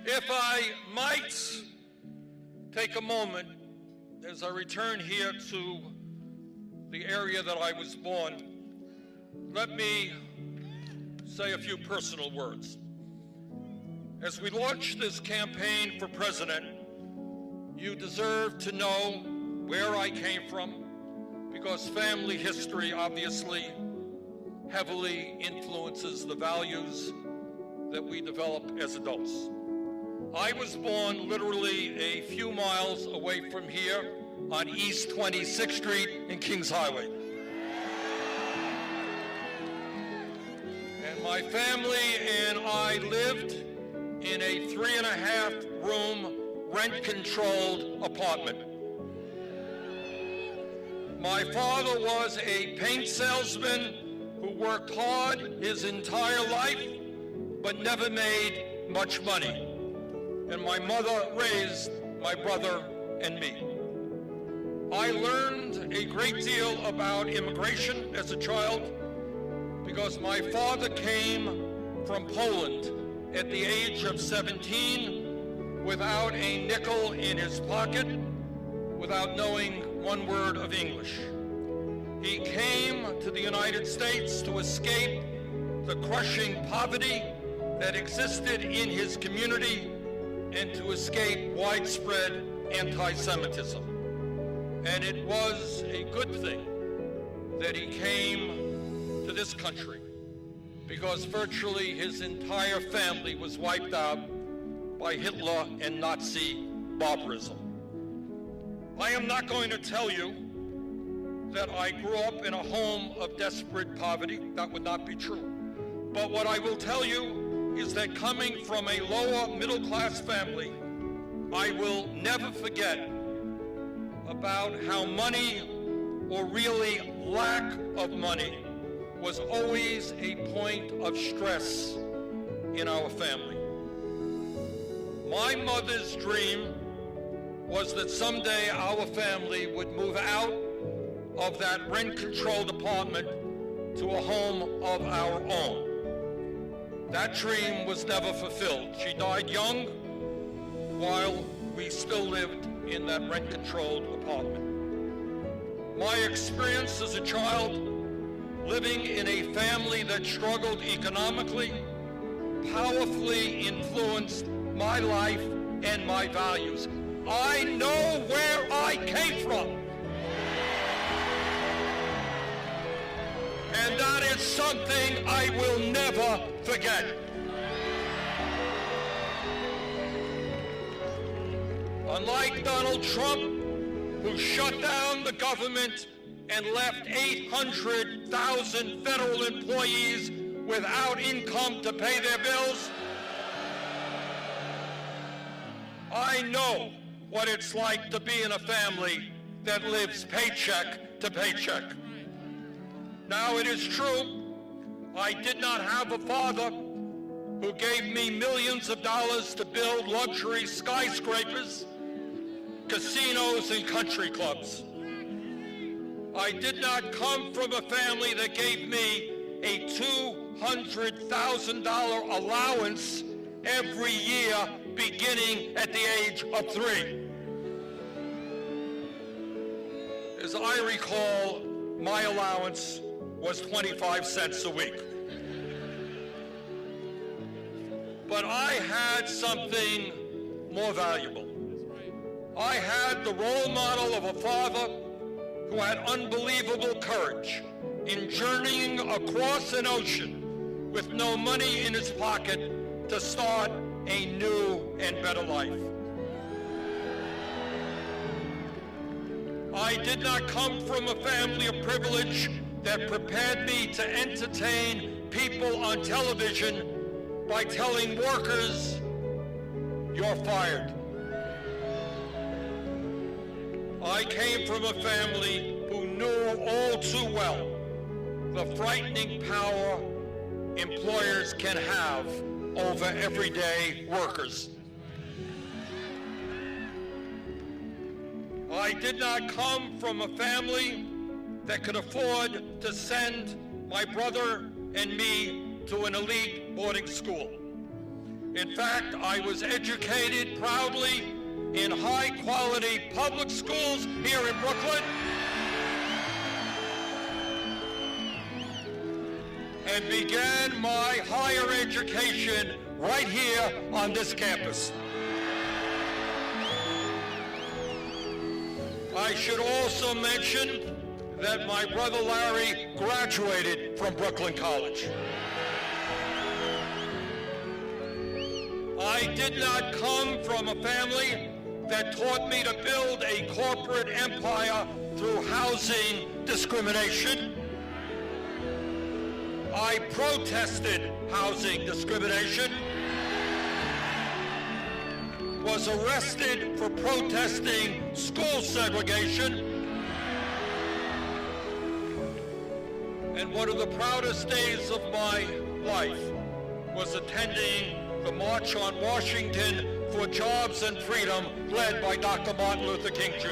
If I might take a moment as I return here to the area that I was born, let me say a few personal words. As we launch this campaign for president, you deserve to know where I came from, because family history obviously heavily influences the values that we develop as adults. I was born literally a few miles away from here on East 26th Street and Kings Highway. And my family and I lived in a 3.5-room rent-controlled apartment. My father was a paint salesman who worked hard his entire life, but never made much money. And my mother raised my brother and me. I learned a great deal about immigration as a child because my father came from Poland at the age of 17 without a nickel in his pocket, without knowing one word of English. He came to the United States to escape the crushing poverty that existed in his community and to escape widespread anti-Semitism. And it was a good thing that he came to this country, because virtually his entire family was wiped out by Hitler and Nazi barbarism. I am not going to tell you that I grew up in a home of desperate poverty. That would not be true. But what I will tell you is that coming from a lower middle-class family, I will never forget about how money, or really lack of money, was always a point of stress in our family. My mother's dream was that someday our family would move out of that rent-controlled apartment to a home of our own. That dream was never fulfilled. She died young while we still lived in that rent-controlled apartment. My experience as a child, living in a family that struggled economically, powerfully influenced my life and my values. I know where I came from. And that is something I will never forget. Unlike Donald Trump, who shut down the government and left 800,000 federal employees without income to pay their bills, I know what it's like to be in a family that lives paycheck to paycheck. Now, it is true, I did not have a father who gave me millions of dollars to build luxury skyscrapers, casinos, and country clubs. I did not come from a family that gave me a $200,000 allowance every year beginning at the age of 3. As I recall, my allowance was 25 cents a week. But I had something more valuable. I had the role model of a father who had unbelievable courage in journeying across an ocean with no money in his pocket to start a new and better life. I did not come from a family of privilege that prepared me to entertain people on television by telling workers, "You're fired." I came from a family who knew all too well the frightening power employers can have over everyday workers. I did not come from a family that could afford to send my brother and me to an elite boarding school. In fact, I was educated proudly in high-quality public schools here in Brooklyn, and began my higher education right here on this campus. I should also mention that my brother Larry graduated from Brooklyn College. I did not come from a family that taught me to build a corporate empire through housing discrimination. I protested housing discrimination, was arrested for protesting school segregation, and one of the proudest days of my life was attending the March on Washington for Jobs and Freedom led by Dr. Martin Luther King Jr.